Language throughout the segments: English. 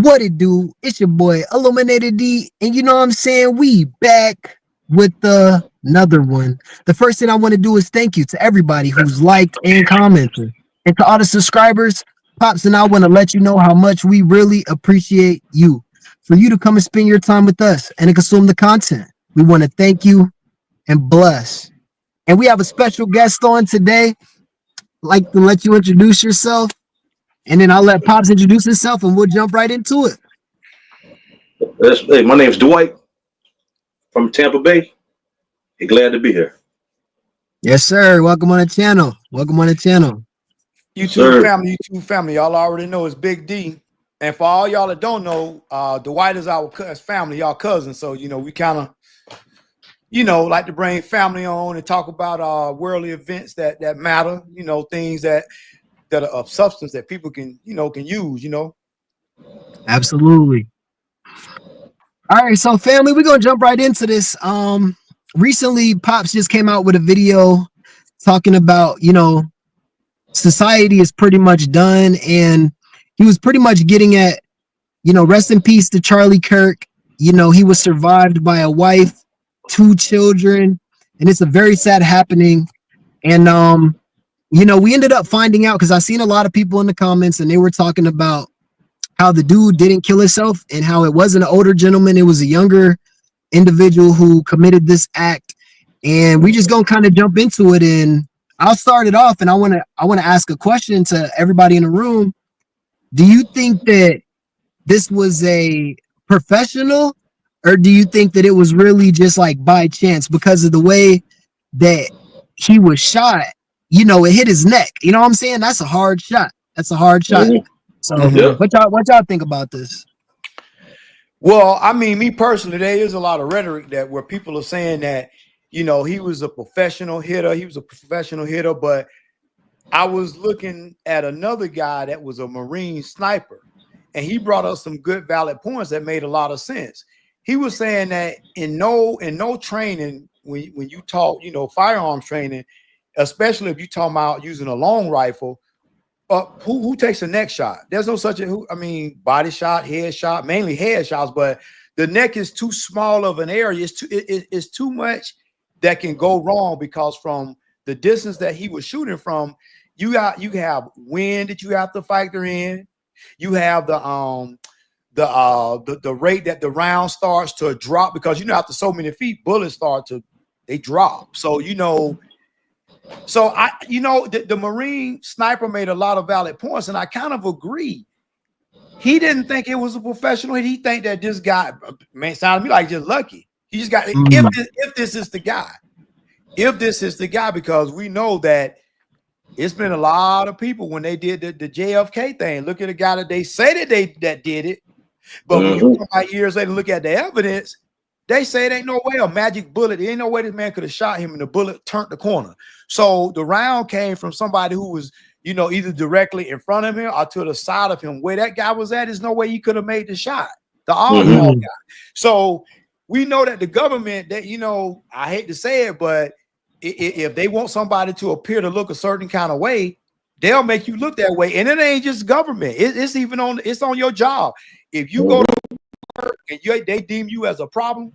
What it do? It's your boy Illuminated D, and you know what I'm saying? We back with another one. The first thing I want to do is thank you to everybody who's liked and commented. And to all the subscribers, Pops and I want to let you know how much we really appreciate you. For you to come and spend your time with us and to consume the content. We want to thank you and bless. And we have a special guest on today. Like to let you introduce yourself, and then I'll let Pops introduce himself and we'll jump right into it. Hey, my name's Dwight from Tampa Bay. Hey, glad to be here. Yes, sir. Welcome on the channel. Welcome on the channel. Sir. YouTube family, y'all already know it's Big D. And for all y'all that don't know, Dwight is our family, y'all cousins. So, we kind of, like to bring family on and talk about worldly events that matter, things that are of substance that people can use, Absolutely. All right, so family, we're gonna jump right into this. Recently, Pops just came out with a video talking about, society is pretty much done, and he was pretty much getting at, rest in peace to Charlie Kirk. He was survived by a wife, 2 children, and it's a very sad happening. And we ended up finding out because I seen a lot of people in the comments and they were talking about how the dude didn't kill himself and how it wasn't an older gentleman, it was a younger individual who committed this act. And we just gonna kind of jump into it, and I'll start it off, and I want to ask a question to everybody in the room. Do you think that this was a professional, or do you think that it was really just like by chance because of the way that he was shot? It hit his neck. You know what I'm saying? That's a hard shot. That's a hard shot. So what y'all think about this? Well, I mean, me personally, there is a lot of rhetoric that where people are saying that, he was a professional hitter. He was a professional hitter, but I was looking at another guy that was a Marine sniper, and he brought up some good valid points that made a lot of sense. He was saying that in no training, when you talk, firearms training, especially if you talk about using a long rifle, who takes the neck shot? There's no such body shot, head shot, mainly head shots, but the neck is too small of an area. It's too much that can go wrong because from the distance that he was shooting from, you have wind that you have to factor in. You have the rate that the round starts to drop because after so many feet, bullets they drop. So the Marine sniper made a lot of valid points, and I kind of agree. He didn't think it was a professional. He think that this guy, man, sounded to me like just lucky. He just got if this is the guy, because we know that it's been a lot of people when they did the JFK thing. Look at the guy that they say that did it, but when you come out years later and look at the evidence, they say it ain't no way a magic bullet. There ain't no way this man could have shot him and the bullet turned the corner. So the round came from somebody who was, either directly in front of him or to the side of him. Where that guy was at, there's no way he could have made the shot. The all guy. So we know that the government, that I hate to say it, but if they want somebody to appear to look a certain kind of way, they'll make you look that way. And it ain't just government. It's on your job. If you go to work and they deem you as a problem,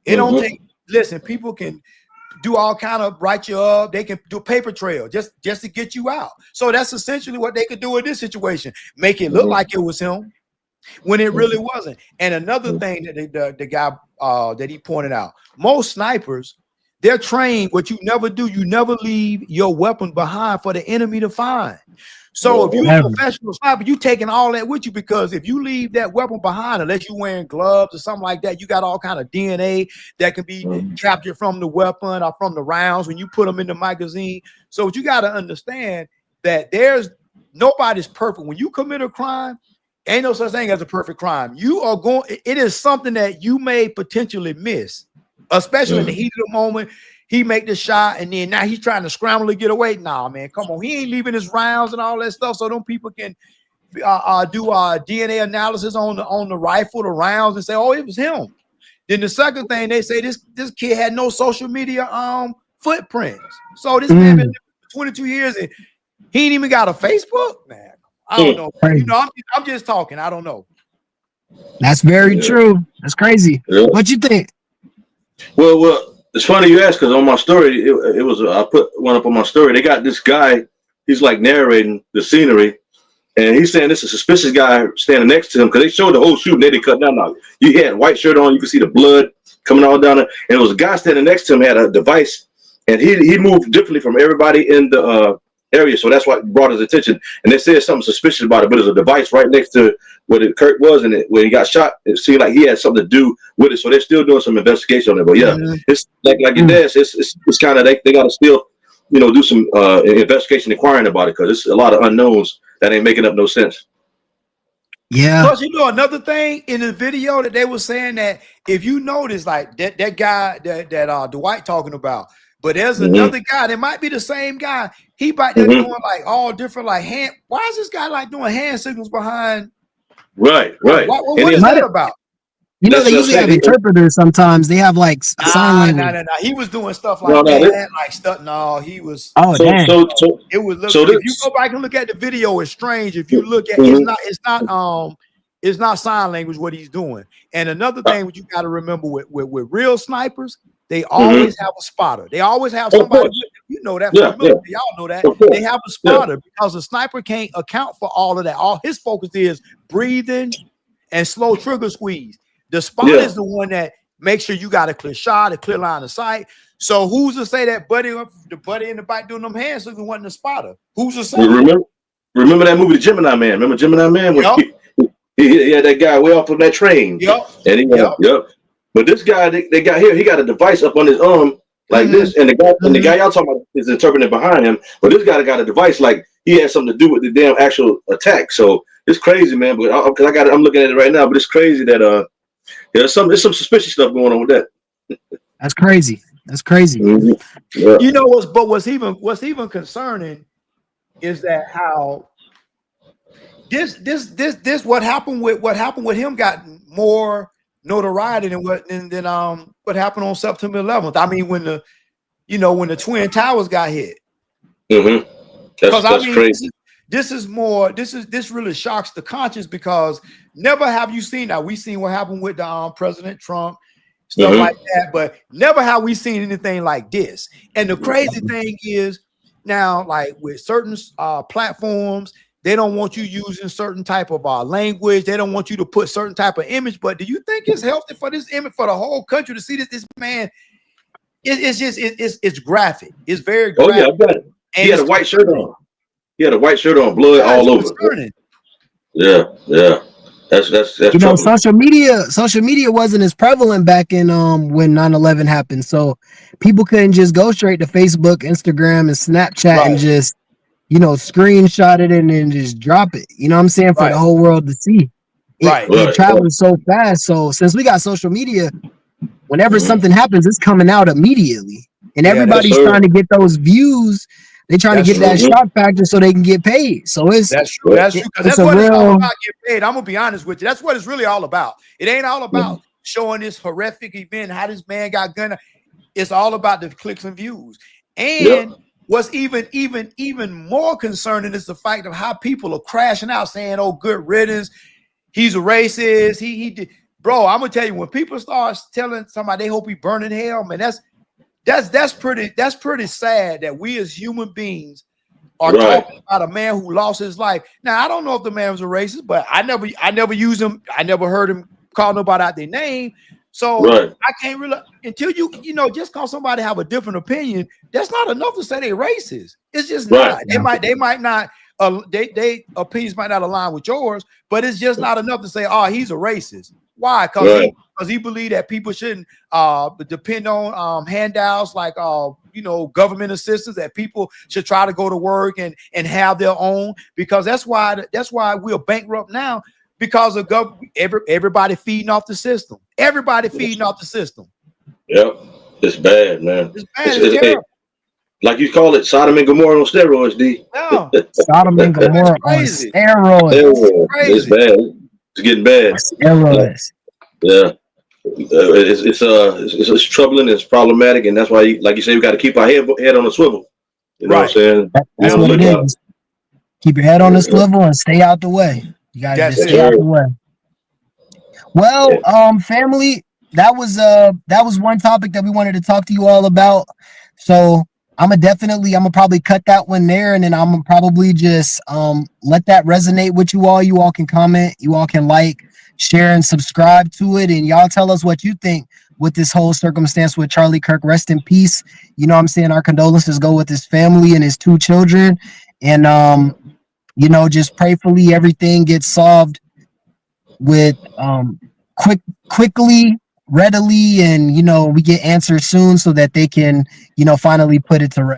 it don't take. Listen, people can do all kind of write you up. They can do a paper trail just to get you out. So that's essentially what they could do in this situation. Make it look like it was him when it really wasn't. And another thing that the guy that he pointed out, most snipers, they're trained. What you never do, you never leave your weapon behind for the enemy to find. So if you're a professional sniper, you taking all that with you, because if you leave that weapon behind, unless you're wearing gloves or something like that, you got all kind of DNA that can be captured from the weapon or from the rounds when you put them in the magazine. So what you got to understand that nobody's perfect. When you commit a crime, ain't no such thing as a perfect crime. It is something that you may potentially miss, especially in the heat of the moment. He make the shot, and then now he's trying to scramble to get away. Nah, man, come on. He ain't leaving his rounds and all that stuff, so them people can do DNA analysis on the rifle, the rounds, and say, oh, it was him. Then the second thing, they say this kid had no social media footprints. So this man been living for 22 years and he ain't even got a Facebook. Man, I don't know. Right. I'm just talking. I don't know. That's very true. That's crazy. Yeah. What you think? Well, it's funny you ask because on my story, it was I put one up on my story. They got this guy. He's like narrating the scenery, and he's saying this is a suspicious guy standing next to him because they showed the whole shooting. They didn't cut down. Now he had a white shirt on. You could see the blood coming all down there, and it was a guy standing next to him had a device, and he moved differently from everybody in the area. So that's what brought his attention. And they said something suspicious about it, but there's a device right next to where Kirk was, and when he got shot, it seemed like he had something to do with it. So they're still doing some investigation on it. But yeah, it's like your dad says, it's kind of they got to still, do some investigation, inquiring about it because it's a lot of unknowns that ain't making up no sense. Yeah. Plus, another thing in the video that they were saying that if you notice, like that guy that Dwight talking about, but there's another guy that might be the same guy. He back there doing like all different like hand. Why is this guy like doing hand signals behind? Right. What is that about? They usually have interpreters sometimes. They have like sign language. No. He was doing stuff like that, like stuff. No, he was. Oh, damn. It was. If you go back and look at the video, it's strange. If you look at it's not sign language what he's doing. And another thing what you got to remember with real snipers, they always have a spotter. They always have somebody. You know that. Y'all know that. They have a spotter because the sniper can't account for all of that. All his focus is breathing and slow trigger squeeze. The spotter is the one that makes sure you got a clear shot, a clear line of sight. So who's to say that the buddy in the back doing them hands signals wasn't the spotter? Who's to say? Remember that movie, The Gemini Man? Remember Gemini Man? He had that guy way off of that train. Yep. But this guy they got here, he got a device up on his arm like this, and the guy y'all talking about is interpreting behind him. But this guy got a device like he had something to do with the damn actual attack. So it's crazy, man. But I'm looking at it right now. But it's crazy that there's some suspicious stuff going on with that. That's crazy. That's crazy. Yeah. What's even concerning is that how this what happened with him got more notoriety than what happened on September 11th. I mean, when the Twin Towers got hit. That's crazy. This really shocks the conscience because never have you seen that. We've seen what happened with President Trump, stuff like that, but never have we seen anything like this. And the crazy thing is now, like with certain platforms, they don't want you using certain type of language. They don't want you to put certain type of image. But do you think it's healthy for this image for the whole country to see this man? It's graphic. It's very graphic. Oh yeah, I got it. He had a white shirt on. He had a white shirt on, blood all over. Yeah. That's social media wasn't as prevalent back in when 9/11 happened. So people couldn't just go straight to Facebook, Instagram, and Snapchat and just screenshot it and then just drop it. You know what I'm saying? For the whole world to see. It travels so fast. So since we got social media, whenever something happens, it's coming out immediately. And everybody's trying to get those views. They're trying to get that shock factor so they can get paid. So that's true. That's true. That's what it's all about, getting paid. I'm gonna be honest with you. That's what it's really all about. It ain't all about showing this horrific event, how this man got gunned. It's all about the clicks and views. And what's even more concerning is the fact of how people are crashing out saying, "Oh, good riddance. He's a racist. He did." Bro, I'm gonna tell you, when people start telling somebody they hope he burn in hell, man, that's pretty sad that we as human beings are talking about a man who lost his life. Now, I don't know if the man was a racist, but I never used him. I never heard him call nobody out their name. So I can't really, until just cause somebody have a different opinion, that's not enough to say they're racist. It's just not. They might not, they opinions might not align with yours, but it's just not enough to say, oh, he's a racist. Why? Because he believed that people shouldn't depend on handouts like government assistance, that people should try to go to work and have their own, because that's why we're bankrupt now, because of everybody feeding off the system. Everybody feeding off the system. Yep. It's bad, man. It's bad. It's terrible. Like you call it, Sodom and Gomorrah on steroids, D. No. Sodom and Gomorrah on steroids. It's bad. It's getting bad. Steroids. Yeah. It's troubling. It's problematic, and that's why, like you say, we got to keep our head on the swivel. You know what I'm saying? That's what it is. Keep your head on the swivel and stay out the way. You got to just stay out the way. Well, Yeah. family, that was one topic that we wanted to talk to you all about. So I'm gonna probably cut that one there, and then I'm gonna probably just let that resonate with you all. You all can comment, you all can like, share, and subscribe to it, and y'all tell us what you think with this whole circumstance with Charlie Kirk. Rest in peace. You know what I'm saying? Our condolences go with his family and his 2 children. And just prayfully everything gets solved with quickly, readily, and we get answers soon so that they can finally put it to rest.